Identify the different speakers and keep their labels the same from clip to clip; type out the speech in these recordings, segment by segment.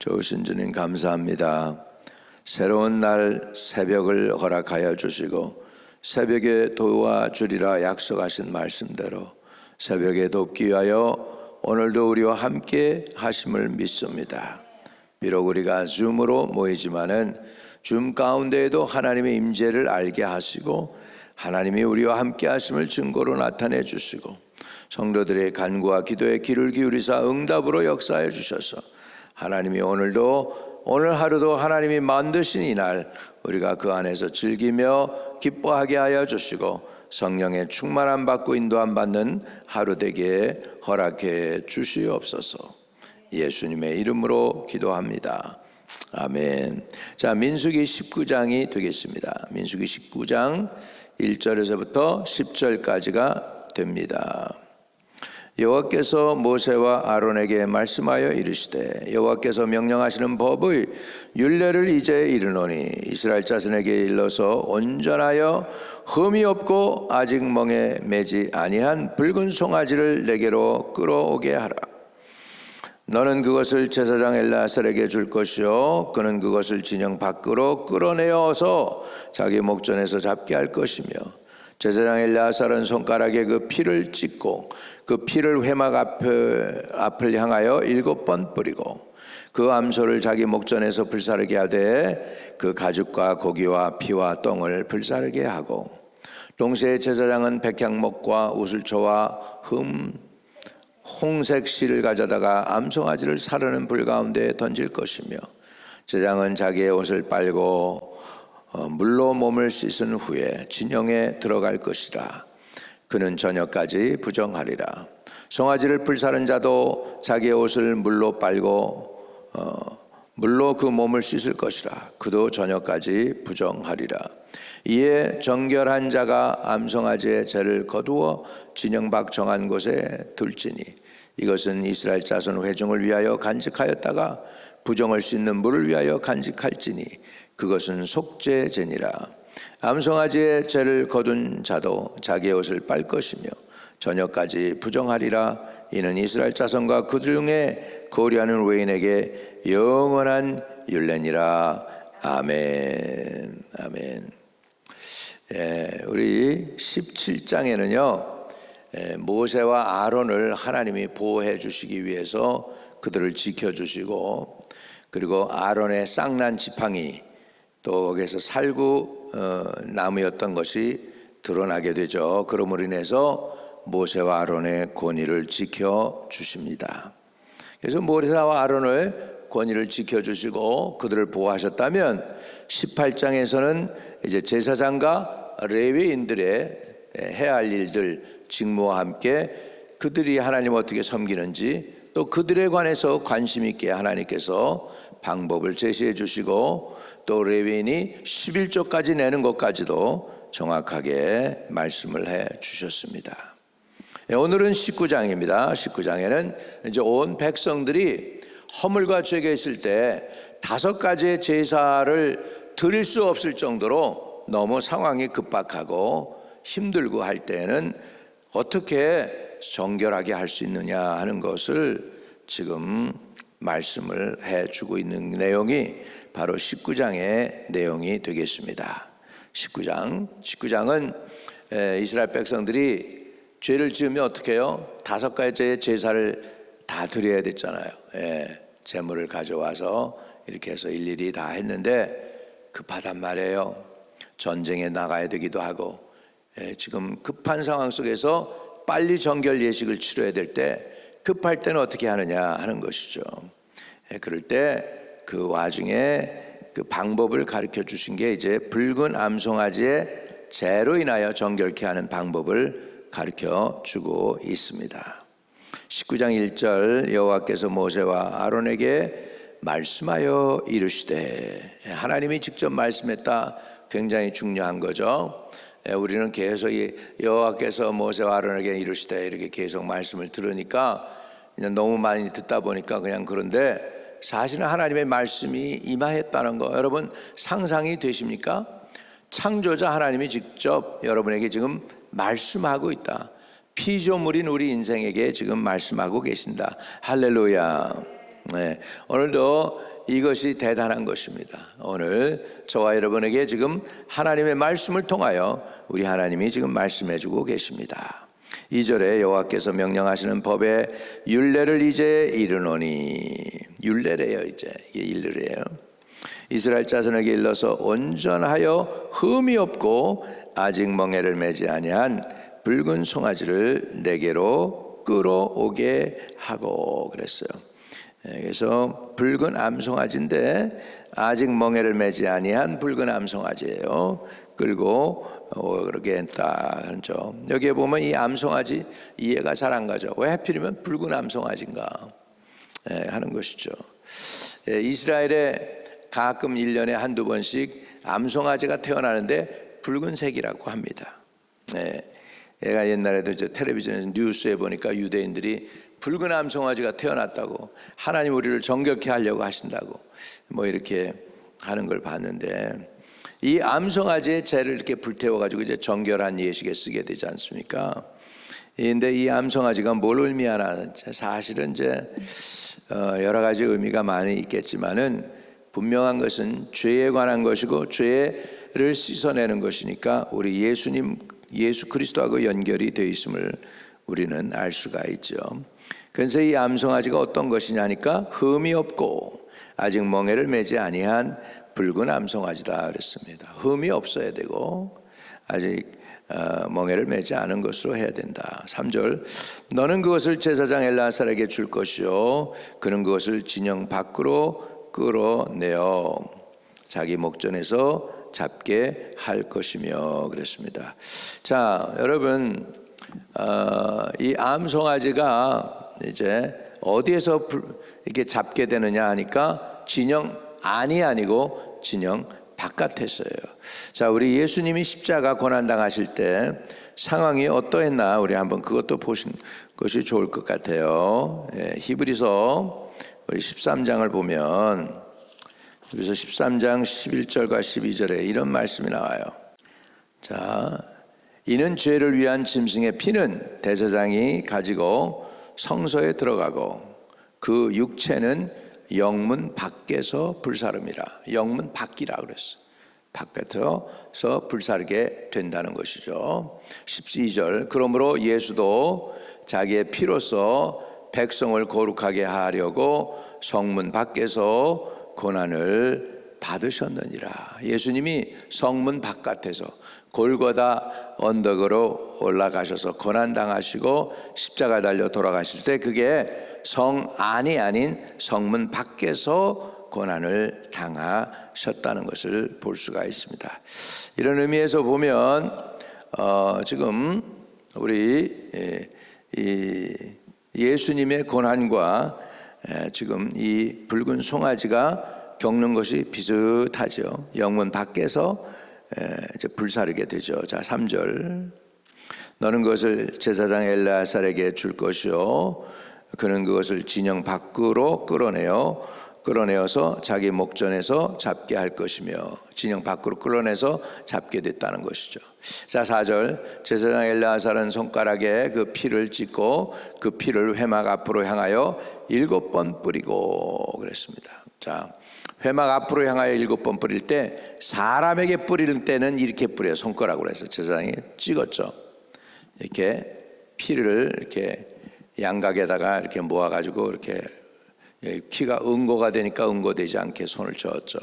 Speaker 1: 좋으신 주님 감사합니다. 새로운 날 새벽을 허락하여 주시고 새벽에 도와주리라 약속하신 말씀대로 새벽에 돕기 위하여 오늘도 우리와 함께 하심을 믿습니다. 비록 우리가 줌으로 모이지만은 줌 가운데에도 하나님의 임재를 알게 하시고 하나님이 우리와 함께 하심을 증거로 나타내 주시고 성도들의 간구와 기도에 귀를 기울이사 응답으로 역사해 주셔서 하나님이 오늘 하루도 하나님이 만드신 이날 우리가 그 안에서 즐기며 기뻐하게 하여 주시고 성령의 충만함 받고 인도함 받는 하루 되게 허락해 주시옵소서. 예수님의 이름으로 기도합니다. 아멘. 자, 민수기 19장이 되겠습니다. 민수기 19장 1절에서부터 10절까지가 됩니다. 여호와께서 모세와 아론에게 말씀하여 이르시되 여호와께서 명령하시는 법의 율례를 이제 이르노니 이스라엘 자손에게 일러서 온전하여 흠이 없고 아직 멍에 매지 아니한 붉은 송아지를 내게로 끌어오게 하라. 너는 그것을 제사장 엘르아살에게 줄 것이요 그는 그것을 진영 밖으로 끌어내어서 자기 목전에서 잡게 할 것이며 제사장 엘르아살은 손가락에 그 피를 찍고 그 피를 회막 앞을 향하여 7번 뿌리고 그 암소를 자기 목전에서 불사르게 하되 그 가죽과 고기와 피와 똥을 불사르게 하고 동시에 제사장은 백향목과 우슬초와 홍색 실을 가져다가 암송아지를 사르는 불 가운데 던질 것이며 제사장은 자기의 옷을 빨고 물로 몸을 씻은 후에 진영에 들어갈 것이라. 그는 저녁까지 부정하리라. 송아지를 불사른 자도 자기의 옷을 물로 빨고 물로 그 몸을 씻을 것이라. 그도 저녁까지 부정하리라. 이에 정결한 자가 암송아지의 죄를 거두어 진영 밖 정한 곳에 둘지니 이것은 이스라엘 자손 회중을 위하여 간직하였다가 부정을 씻는 물을 위하여 간직할지니 그것은 속죄제니라. 암송아지의 죄를 거둔 자도 자기의 옷을 빨 것이며 저녁까지 부정하리라. 이는 이스라엘 자손과 그들 중에 거류하는 외인에게 영원한 율례니라. 아멘. 아멘. 우리 17장에는요 모세와 아론을 하나님이 보호해 주시기 위해서 그들을 지켜주시고 그리고 아론의 쌍난 지팡이 또 거기에서 살구 나무였던 것이 드러나게 되죠. 그러므로 인해서 모세와 아론의 권위를 지켜주십니다. 그래서 모세와 아론을 권위를 지켜주시고 그들을 보호하셨다면 18장에서는 이제 제사장과 레위인들의 해야 할 일들 직무와 함께 그들이 하나님 어떻게 섬기는지 또 그들에 관해서 관심 있게 하나님께서 방법을 제시해 주시고 또 레위인이 11조까지 내는 것까지도 정확하게 말씀을 해 주셨습니다. 오늘은 19장입니다. 19장에는 이제 온 백성들이 허물과 죄가 있을 때 5가지의 제사를 드릴 수 없을 정도로 너무 상황이 급박하고 힘들고 할 때에는 어떻게 정결하게 할 수 있느냐 하는 것을 지금 말씀을 해주고 있는 내용이 바로 19장의 내용이 되겠습니다. 19장은 이스라엘 백성들이 죄를 지으면 어떻게 해요? 5가지의 제사를 다 드려야 됐잖아요. 제물을 가져와서 이렇게 해서 일일이 다 했는데 급하단 말이에요. 전쟁에 나가야 되기도 하고 지금 급한 상황 속에서 빨리 정결 예식을 치러야 될 때 급할 때는 어떻게 하느냐 하는 것이죠. 그럴 때 그 와중에 그 방법을 가르쳐 주신 게 이제 붉은 암송아지의 죄로 인하여 정결케 하는 방법을 가르쳐 주고 있습니다. 19장 1절 여호와께서 모세와 아론에게 말씀하여 이르시되 하나님이 직접 말씀했다. 굉장히 중요한 거죠. 우리는 계속 여호와께서 모세와 아론에게 이르시되 이렇게 계속 말씀을 들으니까 그냥 너무 많이 듣다 보니까 그냥 그런데 사실은 하나님의 말씀이 임하였다는 거 여러분 상상이 되십니까? 창조자 하나님이 직접 여러분에게 지금 말씀하고 있다. 피조물인 우리 인생에게 지금 말씀하고 계신다. 할렐루야. 네, 오늘도 이것이 대단한 것입니다. 오늘 저와 여러분에게 지금 하나님의 말씀을 통하여 우리 하나님이 지금 말씀해 주고 계십니다. 2절에 여호와께서 명령하시는 법의 율례를 이제 이르노니, 율례래요. 이제 이게 율례래요. 이스라엘 자손에게 일러서 온전하여 흠이 없고 아직 멍에를 매지 아니한 붉은 송아지를 내게로 끌어오게 하고 그랬어요. 그래서 붉은 암송아지인데 아직 멍에를 매지 아니한 붉은 암송아지예요. 끌고 그렇게 했다. 그렇죠. 여기에 보면 이 암송아지 이해가 잘 안 가죠. 왜 하필이면 붉은 암송아지인가 하는 것이죠. 이스라엘에 가끔 1년에 한두 번씩 암송아지가 태어나는데 붉은색이라고 합니다. 얘가 옛날에도 이제 텔레비전에서 뉴스에 보니까 유대인들이 붉은 암송아지가 태어났다고, 하나님 우리를 정결케 하려고 하신다고 뭐 이렇게 하는 걸 봤는데, 이 암송아지의 재를 이렇게 불태워가지고 이제 정결한 예식에 쓰게 되지 않습니까? 근데 이 암송아지가 뭘 의미하나, 사실은 이제 여러 가지 의미가 많이 있겠지만은 분명한 것은 죄에 관한 것이고 죄를 씻어내는 것이니까 우리 예수 그리스도하고 연결이 되어 있음을 우리는 알 수가 있죠. 그래서 이 암송아지가 어떤 것이냐니까 흠이 없고 아직 멍에를 매지 아니한 붉은 암송아지다 그랬습니다. 흠이 없어야 되고 아직 멍에를 매지 않은 것으로 해야 된다. 3절, 너는 그것을 제사장 엘르아살에게 줄 것이요 그는 그것을 진영 밖으로 끌어내어 자기 목전에서 잡게 할 것이며 그랬습니다. 자, 여러분, 이 암송아지가 이제 어디에서 이렇게 잡게 되느냐 하니까 진영 안이 아니고 진영 바깥에서요. 자, 우리 예수님이 십자가 고난당하실 때 상황이 어떠했나 우리 한번 그것도 보신 것이 좋을 것 같아요. 히브리서 우리 13장을 보면 여기서 13장 11절과 12절에 이런 말씀이 나와요. 자, 이는 죄를 위한 짐승의 피는 대제사장이 가지고 성소에 들어가고 그 육체는 영문 밖에서 불사름이라. 영문 밖이라 그랬어. 바깥에서 불사르게 된다는 것이죠. 12절, 그러므로 예수도 자기의 피로써 백성을 거룩하게 하려고 성문 밖에서 고난을 받으셨느니라. 예수님이 성문 바깥에서 골고다 언덕으로 올라가셔서 고난당하시고 십자가 달려 돌아가실 때 그게 성 안이 아닌 성문 밖에서 고난을 당하셨다는 것을 볼 수가 있습니다. 이런 의미에서 보면 지금 우리 예수님의 고난과 지금 이 붉은 송아지가 겪는 것이 비슷하죠. 영문 밖에서 이제 불사르게 되죠. 자, 3절, 너는 그것을 제사장 엘르아살에게 줄 것이요 그는 그것을 진영 밖으로 끌어내어서 자기 목전에서 잡게 할 것이며, 진영 밖으로 끌어내서 잡게 됐다는 것이죠. 자, 4절, 제사장 엘르아살은 손가락에 그 피를 찍고 그 피를 회막 앞으로 향하여 7번 뿌리고 그랬습니다. 자, 회막 앞으로 향하여 7번 뿌릴 때, 사람에게 뿌리는 때는 이렇게 뿌려요. 손가락으로 해서 제사장이 찍었죠. 이렇게 피를 이렇게 양각에다가 이렇게 모아가지고 이렇게 피가 응고가 되니까 응고되지 않게 손을 저었죠.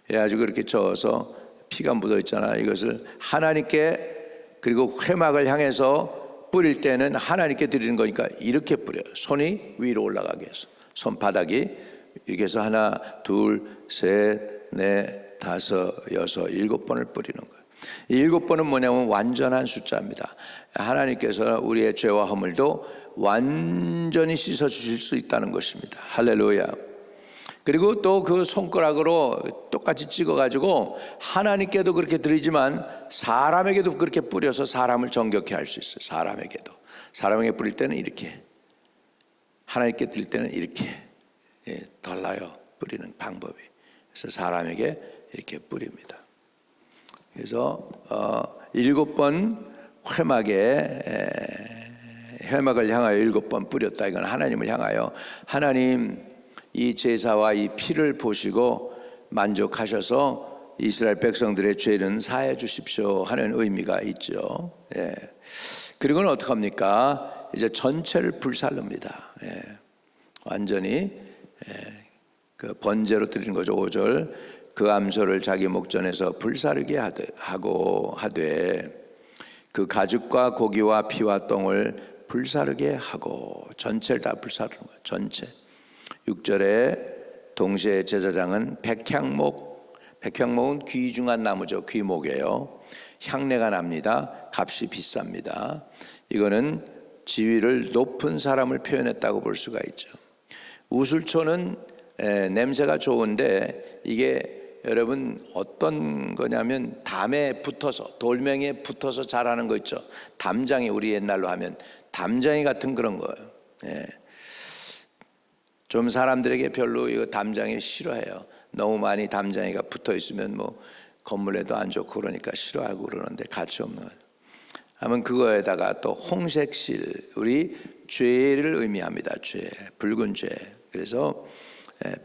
Speaker 1: 그래가지고 이렇게 저어서 피가 묻어 있잖아. 이것을 하나님께, 그리고 회막을 향해서 뿌릴 때는 하나님께 드리는 거니까 이렇게 뿌려요. 손이 위로 올라가게 해서 손바닥이 이렇게 해서 하나, 둘, 셋, 넷, 다섯, 여섯, 7번을 뿌리는 거예요. 7번은 뭐냐면 완전한 숫자입니다. 하나님께서 우리의 죄와 허물도 완전히 씻어 주실 수 있다는 것입니다. 할렐루야. 그리고 또 그 손가락으로 똑같이 찍어 가지고 하나님께도 그렇게 드리지만 사람에게도 그렇게 뿌려서 사람을 정결케 할 수 있어요. 사람에게 뿌릴 때는 이렇게, 하나님께 드릴 때는 이렇게. 달라요, 뿌리는 방법이. 그래서 사람에게 이렇게 뿌립니다. 그래서 7번 회막을 향하여 7번 뿌렸다. 이건 하나님을 향하여, 하나님 이 제사와 이 피를 보시고 만족하셔서 이스라엘 백성들의 죄는 사해 주십시오 하는 의미가 있죠. 예. 그리고는 어떡합니까? 이제 전체를 불살릅니다. 예. 완전히 그 번제로 드리는 거죠. 5절 그 암소를 자기 목전에서 불사르게 하되 그 가죽과 고기와 피와 똥을 불사르게 하고 전체를 다 불사르는 거예요. 전체. 6절에 동시에 제사장은 백향목은 귀중한 나무죠. 귀목이에요. 향내가 납니다. 값이 비쌉니다. 이거는 지위를 높은 사람을 표현했다고 볼 수가 있죠. 우슬초는 냄새가 좋은데 이게 여러분 어떤 거냐면 담에 붙어서 돌멩이에 붙어서 자라는 거 있죠. 담장이 우리 옛날로 하면 담장이 같은 그런 거예요. 예. 좀 사람들에게 별로 이거 담장이 싫어해요. 너무 많이 담장이가 붙어 있으면 뭐 건물에도 안 좋고 그러니까 싫어하고 그러는데 가치 없는 거예요. 하면 그거에다가 또 홍색실, 우리 죄를 의미합니다. 죄, 붉은 죄. 그래서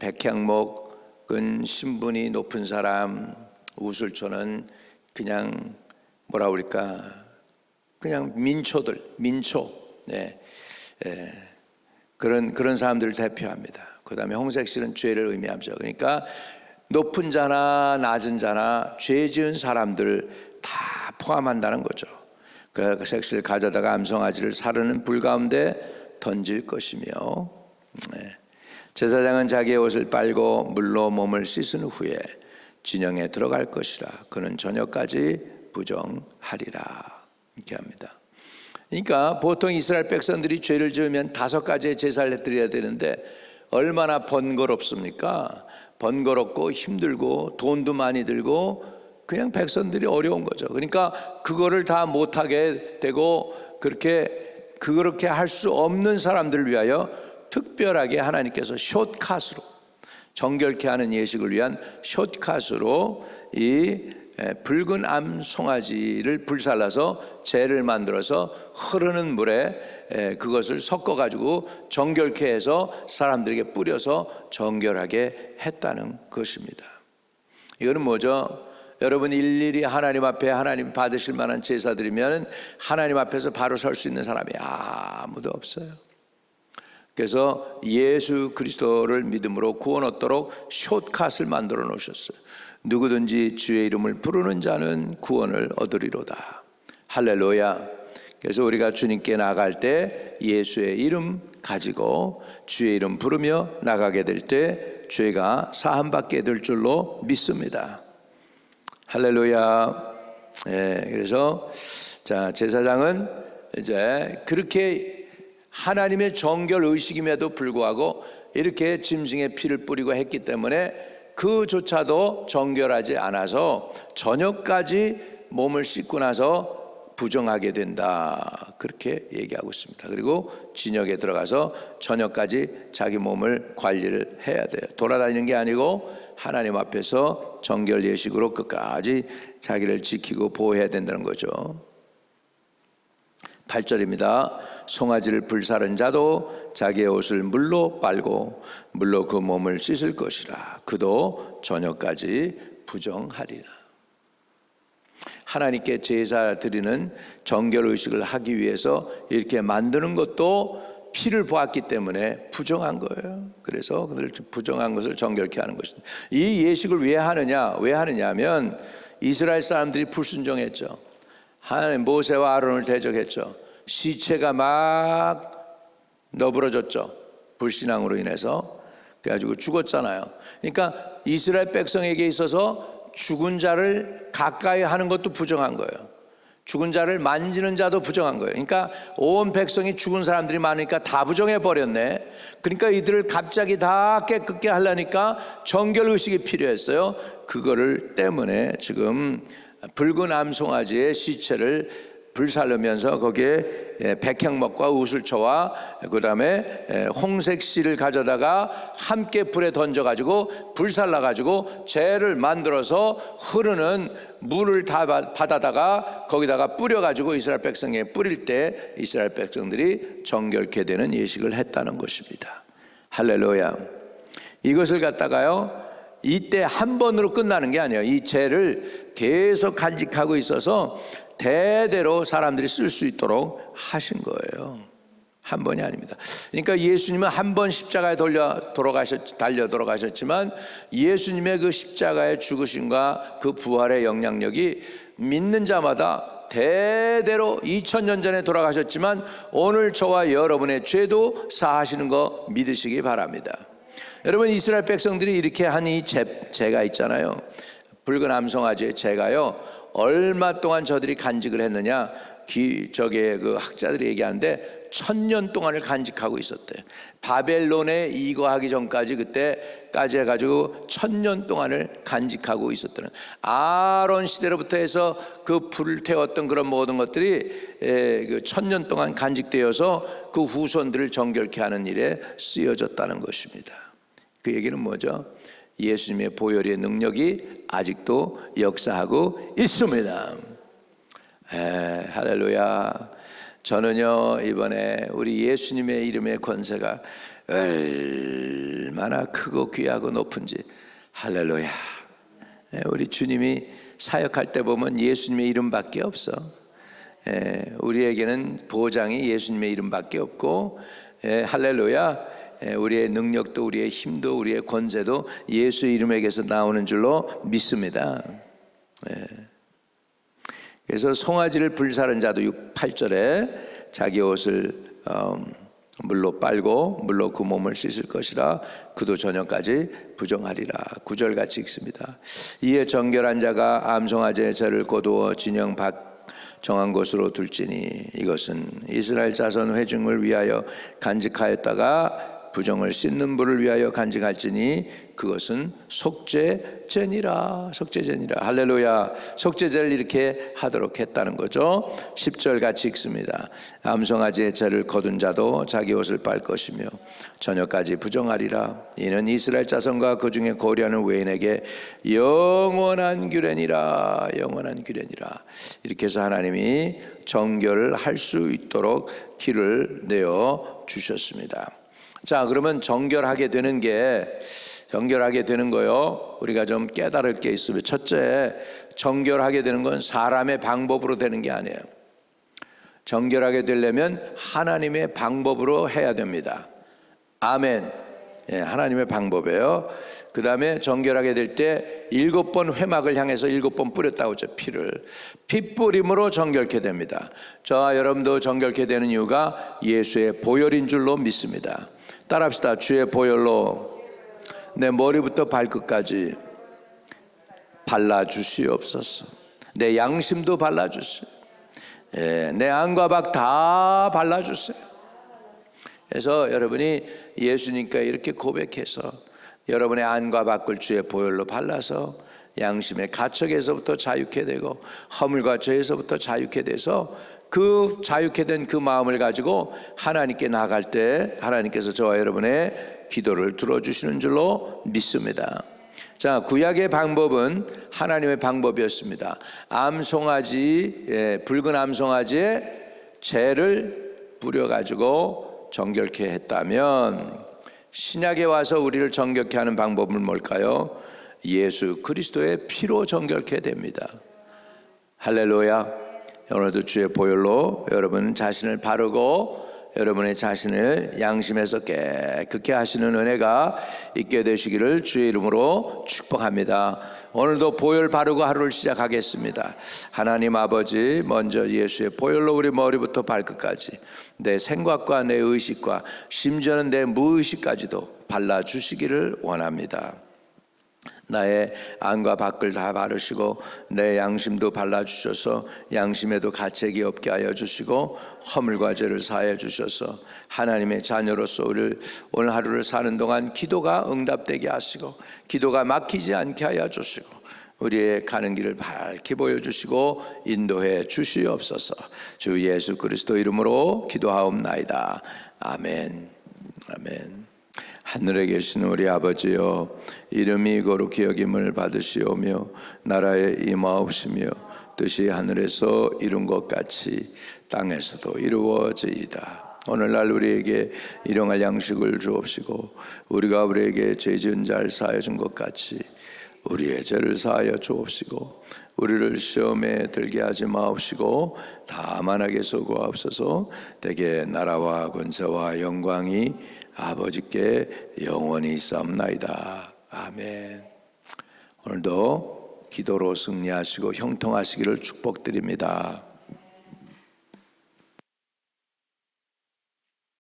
Speaker 1: 백향목은 신분이 높은 사람, 우슬초는 그냥 뭐라 그럴까, 그냥 민초, 네. 그런 사람들을 대표합니다. 그 다음에 홍색실은 죄를 의미하죠. 그러니까 높은 자나 낮은 자나 죄 지은 사람들 다 포함한다는 거죠. 그 색실 가져다가 암송아지를 사르는 불 가운데 던질 것이며, 제사장은 자기의 옷을 빨고 물로 몸을 씻은 후에 진영에 들어갈 것이라. 그는 저녁까지 부정하리라. 이렇게 합니다. 그러니까 보통 이스라엘 백성들이 죄를 지으면 5가지의 제사를 드려야 되는데 얼마나 번거롭습니까? 번거롭고 힘들고 돈도 많이 들고 그냥 백성들이 어려운 거죠. 그러니까 그거를 다 못하게 되고 그렇게 할 수 없는 사람들을 위하여 특별하게 하나님께서 숏컷으로 정결케 하는 예식을 위한 숏컷으로 이 붉은 암 송아지를 불살라서 재를 만들어서 흐르는 물에 그것을 섞어 가지고 정결케 해서 사람들에게 뿌려서 정결하게 했다는 것입니다. 이거는 뭐죠? 여러분 일일이 하나님 앞에 하나님 받으실 만한 제사 드리면 하나님 앞에서 바로 설 수 있는 사람이 아무도 없어요. 그래서 예수 그리스도를 믿음으로 구원 얻도록 숏컷을 만들어 놓으셨어요. 누구든지 주의 이름을 부르는 자는 구원을 얻으리로다. 할렐루야. 그래서 우리가 주님께 나갈 때 예수의 이름 가지고 주의 이름 부르며 나가게 될 때 죄가 사함받게 될 줄로 믿습니다. 할렐루야. 그래서 자, 제사장은 이제 그렇게 하나님의 정결 의식임에도 불구하고 이렇게 짐승의 피를 뿌리고 했기 때문에 그조차도 정결하지 않아서 저녁까지 몸을 씻고 나서 부정하게 된다. 그렇게 얘기하고 있습니다. 그리고 진역에 들어가서 저녁까지 자기 몸을 관리를 해야 돼요. 돌아다니는 게 아니고 하나님 앞에서 정결 예식으로 끝까지 자기를 지키고 보호해야 된다는 거죠. 8절입니다. 송아지를 불사른 자도 자기의 옷을 물로 빨고 물로 그 몸을 씻을 것이라. 그도 저녁까지 부정하리라. 하나님께 제사 드리는 정결 의식을 하기 위해서 이렇게 만드는 것도 피를 보았기 때문에 부정한 거예요. 그래서 그들 부정한 것을 정결케 하는 것입니다. 이 예식을 왜 하느냐 하면 이스라엘 사람들이 불순종했죠. 하나님 모세와 아론을 대적했죠. 시체가 막 너부러졌죠. 불신앙으로 인해서. 그래가지고 죽었잖아요. 그러니까 이스라엘 백성에게 있어서 죽은 자를 가까이 하는 것도 부정한 거예요. 죽은 자를 만지는 자도 부정한 거예요. 그러니까 온 백성이 죽은 사람들이 많으니까 다 부정해 버렸네. 그러니까 이들을 갑자기 다 깨끗게 하려니까 정결의식이 필요했어요. 그거를 때문에 지금 붉은 암송아지의 시체를 불살르면서 거기에 백향목과 우슬초와 그 다음에 홍색실을 가져다가 함께 불에 던져가지고 불살라가지고 재를 만들어서 흐르는 물을 다 받아다가 거기다가 뿌려가지고 이스라엘 백성에 뿌릴 때 이스라엘 백성들이 정결케 되는 예식을 했다는 것입니다. 할렐루야. 이것을 갖다가요, 이때 한 번으로 끝나는 게 아니에요. 이 죄를 계속 간직하고 있어서 대대로 사람들이 쓸 수 있도록 하신 거예요. 한 번이 아닙니다. 그러니까 예수님은 한 번 십자가에 달려 돌아가셨지만 예수님의 그 십자가의 죽으심과 그 부활의 영향력이 믿는 자마다 대대로 2000년 전에 돌아가셨지만 오늘 저와 여러분의 죄도 사하시는 거 믿으시기 바랍니다. 여러분, 이스라엘 백성들이 이렇게 한 이 죄가 있잖아요. 붉은 암송아지의 죄가요, 얼마 동안 저들이 간직을 했느냐, 그 학자들이 얘기하는데 1000년 동안을 간직하고 있었대요. 바벨론에 이거하기 전까지 그때까지 해가지고 1000년 동안을 간직하고 있었다는, 아론 시대로부터 해서 그 불을 태웠던 그런 모든 것들이 그 1000년 동안 간직되어서 그 후손들을 정결케 하는 일에 쓰여졌다는 것입니다. 그 얘기는 뭐죠? 예수님의 보혈의 능력이 아직도 역사하고 있습니다. 할렐루야. 저는요, 이번에 우리 예수님의 이름의 권세가 얼마나 크고 귀하고 높은지, 할렐루야. 우리 주님이 사역할 때 보면 예수님의 이름밖에 없어. 우리에게는 보장이 예수님의 이름밖에 없고, 할렐루야. 우리의 능력도, 우리의 힘도, 우리의 권세도 예수의 이름에게서 나오는 줄로 믿습니다. 그래서 송아지를 불사른 자도 8절에 자기 옷을 물로 빨고 물로 그 몸을 씻을 것이라 그도 저녁까지 부정하리라. 9절같이 읽습니다. 이에 정결한 자가 암송아지의 죄를 거두어 진영 밖 정한 곳으로 둘지니 이것은 이스라엘 자손 회중을 위하여 간직하였다가 부정을 씻는 불을 위하여 간직할지니 그것은 속죄제니라. 속죄제니라. 할렐루야. 속죄제를 이렇게 하도록 했다는 거죠. 10절 같이 읽습니다. 암송아지의 죄를 거둔 자도 자기 옷을 빨 것이며 저녁까지 부정하리라. 이는 이스라엘 자손과 그 중에 고려하는 외인에게 영원한 규례니라. 영원한 규례니라. 이렇게 해서 하나님이 정결을 할 수 있도록 길을 내어 주셨습니다. 자, 그러면 정결하게 되는 거요, 우리가 좀 깨달을 게 있으면, 첫째, 정결하게 되는 건 사람의 방법으로 되는 게 아니에요. 정결하게 되려면 하나님의 방법으로 해야 됩니다. 아멘. 하나님의 방법이에요. 그 다음에 정결하게 될 때 7번 회막을 향해서 7번 뿌렸다고 하죠. 피 뿌림으로 정결케 됩니다. 저와 여러분도 정결케 되는 이유가 예수의 보혈인 줄로 믿습니다. 따라합시다. 주의 보혈로 내 머리부터 발끝까지 발라주시옵소서. 내 양심도 발라주세요. 내 안과 밖 다 발라주세요. 그래서 여러분이 예수님께 이렇게 고백해서 여러분의 안과 밖을 주의 보혈로 발라서 양심의 가책에서부터 자유케 되고 허물과 죄에서부터 자유케 돼서 그 자유케 된 그 마음을 가지고 하나님께 나아갈 때 하나님께서 저와 여러분의 기도를 들어주시는 줄로 믿습니다. 자, 구약의 방법은 하나님의 방법이었습니다. 암송아지, 붉은 암송아지에 죄를 뿌려가지고 정결케 했다면 신약에 와서 우리를 정결케 하는 방법은 뭘까요? 예수 그리스도의 피로 정결케 됩니다. 할렐루야. 오늘도 주의 보혈로 여러분 자신을 바르고 여러분의 자신을 양심에서 깨끗게 하시는 은혜가 있게 되시기를 주의 이름으로 축복합니다. 오늘도 보혈 바르고 하루를 시작하겠습니다. 하나님 아버지, 먼저 예수의 보혈로 우리 머리부터 발끝까지 내 생각과 내 의식과 심지어는 내 무의식까지도 발라주시기를 원합니다. 나의 안과 밖을 다 바르시고 내 양심도 발라주셔서 양심에도 가책이 없게 하여 주시고 허물과 죄를 사하여 주셔서 하나님의 자녀로서 우리를 오늘 하루를 사는 동안 기도가 응답되게 하시고 기도가 막히지 않게 하여 주시고 우리의 가는 길을 밝게 보여주시고 인도해 주시옵소서. 주 예수 그리스도 이름으로 기도하옵나이다. 아멘. 아멘. 하늘에 계신 우리 아버지여, 이름이 거룩히 여김을 받으시오며 나라에 임하옵시며 뜻이 하늘에서 이룬 것 같이 땅에서도 이루어지이다. 오늘날 우리에게 일용할 양식을 주옵시고 우리가 우리에게 죄 지은 자를 사하여 준 것 같이 우리의 죄를 사하여 주옵시고 우리를 시험에 들게 하지 마옵시고 다만 악에서 구하옵소서. 대개 나라와 권세와 영광이 아버지께 영원히 있사옵나이다. 아멘. 오늘도 기도로 승리하시고 형통하시기를 축복드립니다.